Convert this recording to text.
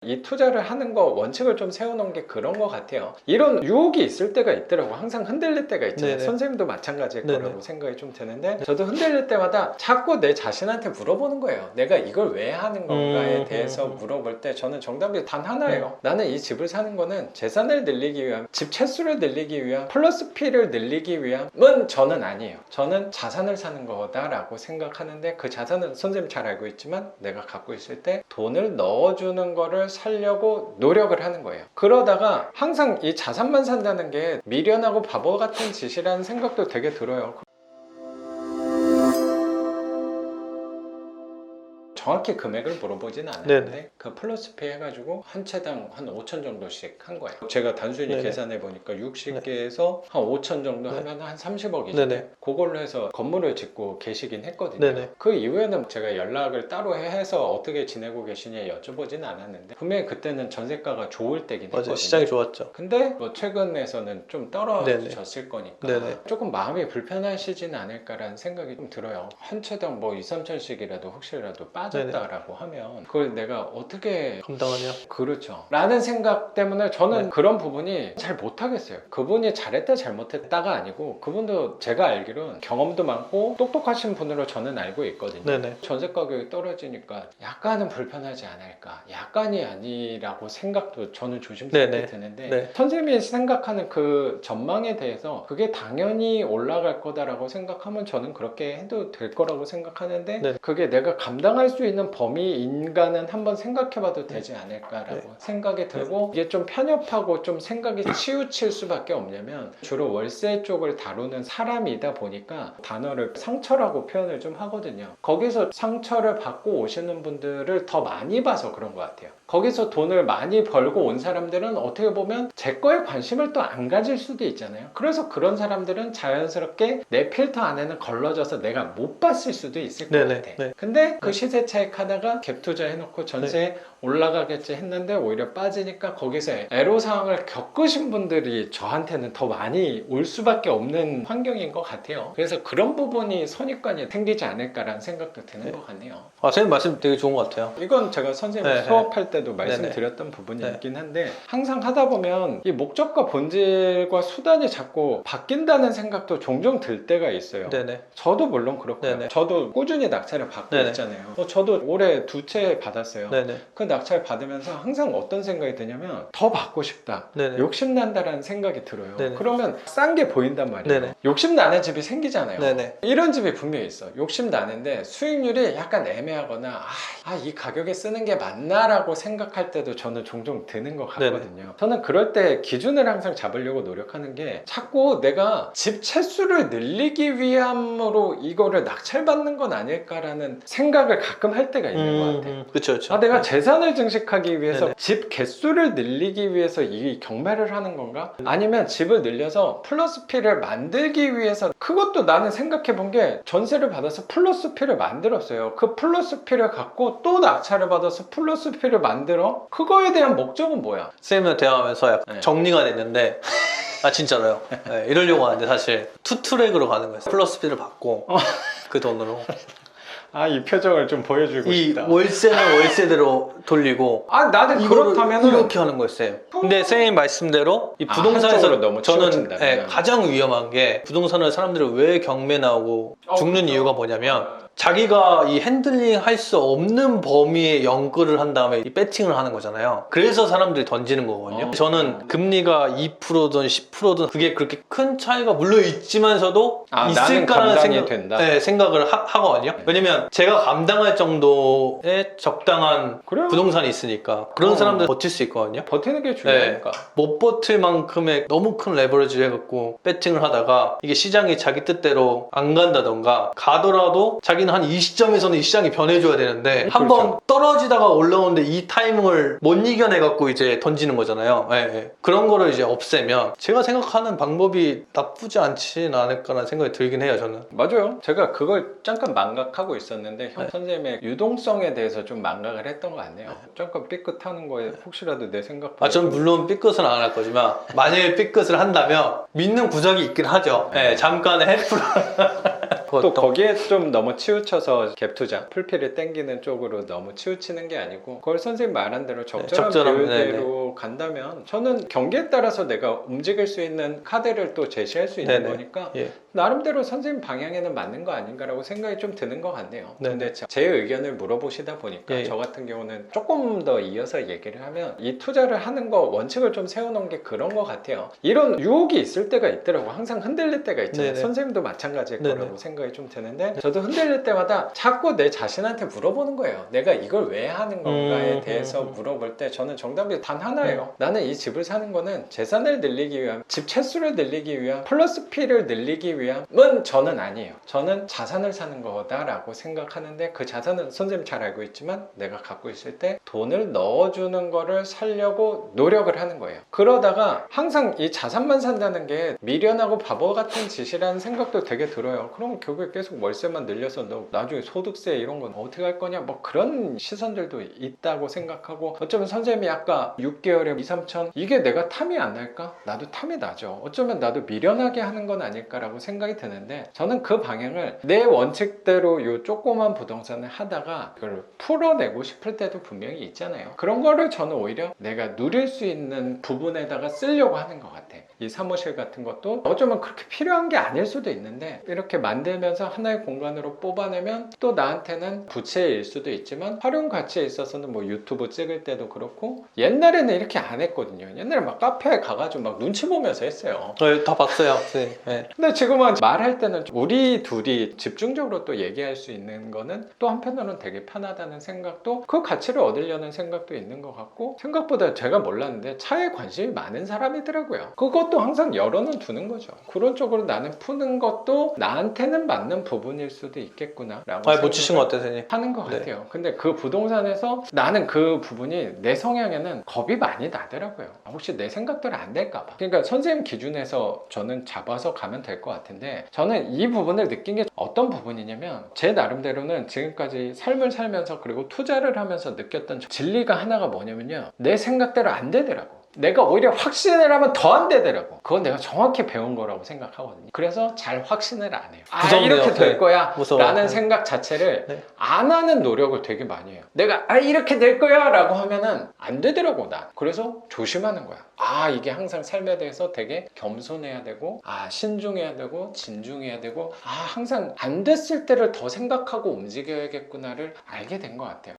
이 투자를 하는 거 원칙을 좀 세워놓은 게 그런 것 같아요. 이런 유혹이 있을 때가 있더라고. 항상 흔들릴 때가 있잖아요. 네네. 선생님도 마찬가지일 네네. 거라고 생각이 좀 드는데 저도 흔들릴 때마다 자꾸 내 자신한테 물어보는 거예요. 내가 이걸 왜 하는 건가에 대해서 물어볼 때 저는 정답이 단 하나예요. 나는 이 집을 사는 거는 재산을 늘리기 위한, 집 채수를 늘리기 위한, 플러스 P를 늘리기 위함은 저는 아니에요. 저는 자산을 사는 거다라고 생각하는데 그 자산은 선생님 잘 알고 있지만 내가 갖고 있을 때 돈을 넣어주는 거를 살려고 노력을 하는 거예요. 그러다가 항상 이 자산만 산다는 게 미련하고 바보 같은 짓이라는 생각도 되게 들어요. 정확히 금액을 물어보진 않았는데 네네. 그 플러스 피 해가지고 한 채당 한 5천 정도씩 한 거예요. 제가 단순히 네네. 계산해 보니까 60개에서 한 5천 정도 네. 하면 한 30억이죠. 네네. 그걸로 해서 건물을 짓고 계시긴 했거든요. 네네. 그 이후에는 제가 연락을 따로 해서 어떻게 지내고 계시냐 여쭤보진 않았는데 분명히 그때는 전세가가 좋을 때긴 맞아요. 했거든요. 시장이 좋았죠. 근데 뭐 최근에서는 좀 떨어졌을 거니까 네네. 조금 마음이 불편하시진 않을까라는 생각이 좀 들어요. 한 채당 뭐 2, 3천씩이라도 혹시라도 빠졌다라고 하면 그걸 내가 어떻게 감당하냐? 그렇죠 라는 생각 때문에 저는 네. 그런 부분이 잘 못하겠어요. 그분이 잘했다 잘못했다가 아니고 그분도 제가 알기로는 경험도 많고 똑똑하신 분으로 저는 알고 있거든요. 네네. 전세 가격이 떨어지니까 약간은 불편하지 않을까, 약간이 아니라고 생각도 저는 조심스럽게 네네. 드는데 네. 선생님이 생각하는 그 전망에 대해서 그게 당연히 올라갈 거다라고 생각하면 저는 그렇게 해도 될 거라고 생각하는데 네. 그게 내가 감당할 수 있는 범위인가는 한번 생각해봐도 되지 않을까라고 네. 생각이 들고 이게 좀 편협하고 좀 생각이 치우칠 수밖에 없냐면 주로 월세 쪽을 다루는 사람이다 보니까 단어를 상처라고 표현을 좀 하거든요. 거기서 상처를 받고 오시는 분들을 더 많이 봐서 그런 것 같아요. 거기서 돈을 많이 벌고 온 사람들은 어떻게 보면 제 거에 관심을 또 안 가질 수도 있잖아요. 그래서 그런 사람들은 자연스럽게 내 필터 안에는 걸러져서 내가 못 봤을 수도 있을 것 네네. 같아. 네. 근데 그 시세 차익 하다가 갭 투자 해놓고 전세 올라가겠지 했는데 오히려 빠지니까 거기서 애로사항을 겪으신 분들이 저한테는 더 많이 올 수밖에 없는 환경인 것 같아요. 그래서 그런 부분이 선입관이 생기지 않을까라는 생각도 드는 네. 것 같네요. 아, 선생님 말씀 되게 좋은 것 같아요. 이건 제가 선생님 네, 수업할 때도 말씀드렸던 부분이 네. 있긴 한데 항상 하다 보면 이 목적과 본질과 수단이 자꾸 바뀐다는 생각도 종종 들 때가 있어요. 네네. 저도 물론 그렇고요. 네네. 저도 꾸준히 낙찰을 받고 네네. 있잖아요. 저도 올해 2채 받았어요. 네네. 그 낙찰 받으면서 항상 어떤 생각이 드냐면 더 받고 싶다. 네네. 욕심난다라는 생각이 들어요. 네네. 그러면 싼 게 보인단 말이에요. 네네. 욕심나는 집이 생기잖아요. 네네. 이런 집이 분명히 있어. 욕심나는데 수익률이 약간 애매하거나 이 가격에 쓰는 게 맞나라고 생각할 때도 저는 종종 드는 것 같거든요. 저는 그럴 때 기준을 항상 잡으려고 노력하는 게 자꾸 내가 집 채수를 늘리기 위함으로 이거를 낙찰받는 건 아닐까라는 생각을 가끔 할 때가 있는 것 같아요. 그쵸, 그쵸. 내가 재산을 증식하기 위해서 네네. 집 개수를 늘리기 위해서 이 경매를 하는 건가? 아니면 집을 늘려서 플러스 P를 만들기 위해서 그것도 나는 생각해 본 게 전세를 받아서 플러스 P를 만들었어요. 그 플러스 P를 갖고 또 낙찰을 받아서 플러스 P를 만들어? 그거에 대한 목적은 뭐야? 선생님이랑 대화하면서 약간 네. 정리가 됐는데 아 진짜로요. 네, 이러려고 하는데 사실 투트랙으로 가는 거예요. 플러스 B를 받고 그 돈으로 이 표정을 좀 보여주고 이 싶다. 월세는 월세대로 돌리고 나는 이거를 그렇다면은 이렇게 하는 거였어요. 근데 선생님 말씀대로 이 한쪽으로 부동산에서 너무 저는 치우친다면. 가장 위험한 게 부동산을 사람들이 왜 경매 나오고 죽는 그렇죠. 이유가 뭐냐면 자기가 이 핸들링 할 수 없는 범위에 연끌을 한 다음에 이 배팅을 하는 거잖아요. 그래서 사람들이 던지는 거거든요. 저는 금리가 2%든 10%든 그게 그렇게 큰 차이가 물론 있지만서도 나는 있을까라는 감당이 된다. 생각을 하거든요. 왜냐면 제가 감당할 정도의 적당한 그래요. 부동산이 있으니까 그런 사람들 버틸 수 있거든요. 버티는 게 중요하니까. 못 버틸 만큼의 너무 큰 레버리지를 해갖고 배팅을 하다가 이게 시장이 자기 뜻대로 안 간다던가 가더라도 자기는 한 이 시점에서는 이 시장이 변해줘야 되는데 한번 떨어지다가 올라오는데 이 타이밍을 못 이겨내갖고 이제 던지는 거잖아요. 그런 거를 이제 없애면 제가 생각하는 방법이 나쁘지 않진 않을까라는 생각이 들긴 해요. 저는. 맞아요. 제가 그걸 잠깐 망각하고 있었는데 선생님의 유동성에 대해서 좀 망각을 했던 것 같네요. 잠깐 삐끗하는 거에 혹시라도 내 생각보다 전 물론 삐끗은 안 할 거지만 만약에 삐끗을 한다면 믿는 구석이 있긴 하죠. 잠깐의 해프를 또 거기에 좀 너무 치우쳐서 갭 투자, 풀피를 땡기는 쪽으로 너무 치우치는 게 아니고 그걸 선생님 말한 대로 적절한 비율대로 간다면 저는 경기에 따라서 내가 움직일 수 있는 카드를 또 제시할 수 있는 거니까 나름대로 선생님 방향에는 맞는 거 아닌가라고 생각이 좀 드는 것 같네요. 근데 제 의견을 물어보시다 보니까 저 같은 경우는 조금 더 이어서 얘기를 하면 이 투자를 하는 거 원칙을 좀 세워놓은 게 그런 것 같아요. 이런 유혹이 있을 때가 있더라고. 항상 흔들릴 때가 있잖아요. 선생님도 마찬가지일 거라고 생각이 좀 드는데 저도 흔들릴 때마다 자꾸 내 자신한테 물어보는 거예요. 내가 이걸 왜 하는 건가에 대해서 물어볼 때 저는 정답이 단 하나예요. 나는 이 집을 사는 거는 재산을 늘리기 위한, 집 채수를 늘리기 위한, 플러스 P를 늘리기 위함은 저는 아니에요. 저는 자산을 사는 거다라고 생각하는데 그 자산은 선생님 잘 알고 있지만 내가 갖고 있을 때 돈을 넣어주는 거를 살려고 노력을 하는 거예요. 그러다가 항상 이 자산만 산다는 게 미련하고 바보 같은 짓이라는 생각도 되게 들어요. 그럼 결국에 계속 월세만 늘려서 너 나중에 소득세 이런 건 어떻게 할 거냐 뭐 그런 시선들도 있다고 생각하고 어쩌면 선생님이 아까 6개월에 2, 3천 이게 내가 탐이 안 날까? 나도 탐이 나죠. 어쩌면 나도 미련하게 하는 건 아닐까라고 생각이 드는데 저는 그 방향을 내 원칙대로 요 조그만 부동산을 하다가 그걸 풀어내고 싶을 때도 분명히 있잖아요. 그런 거를 저는 오히려 내가 누릴 수 있는 부분에다가 쓰려고 하는 것 같아. 이 사무실 같은 것도 어쩌면 그렇게 필요한 게 아닐 수도 있는데 이렇게 만들면서 하나의 공간으로 뽑아내면 또 나한테는 부채일 수도 있지만 활용 가치에 있어서는 뭐 유튜브 찍을 때도 그렇고 옛날에는 이렇게 안 했거든요. 옛날에 막 카페에 가가지고 막 눈치 보면서 했어요. 다 봤어요. 근데 지금은 말할 때는 우리 둘이 집중적으로 또 얘기할 수 있는 거는 또 한편으로는 되게 편하다는 생각도 그 가치를 얻으려는 생각도 있는 것 같고 생각보다 제가 몰랐는데 차에 관심이 많은 사람이더라고요. 그것도 항상 열어는 두는 거죠. 그런 쪽으로 나는 푸는 것도 나한테는 맞는 부분일 수도 있겠구나 라고 못 치신 것 같아요, 선생님. 하는 것 같아요. 근데 그 부동산에서 나는 그 부분이 내 성향에는 겁이 많이 나더라고요. 혹시 내 생각대로 안 될까봐. 그러니까 선생님 기준에서 저는 잡아서 가면 될 것 같은데 저는 이 부분을 느낀 게 어떤 부분이냐면 제 나름대로는 지금까지 삶을 살면서 그리고 투자를 하면서 느꼈던 진리가 하나가 뭐냐면요. 내 생각대로 안 되더라고. 내가 오히려 확신을 하면 더 안 되더라고. 그건 내가 정확히 배운 거라고 생각하거든요. 그래서 잘 확신을 안 해요. 이렇게 될 거야 라는 생각 자체를 안 하는 노력을 되게 많이 해요. 내가 이렇게 될 거야 라고 하면은 안 되더라고 난. 그래서 조심하는 거야. 이게 항상 삶에 대해서 되게 겸손해야 되고 신중해야 되고 진중해야 되고 항상 안 됐을 때를 더 생각하고 움직여야겠구나를 알게 된 것 같아요.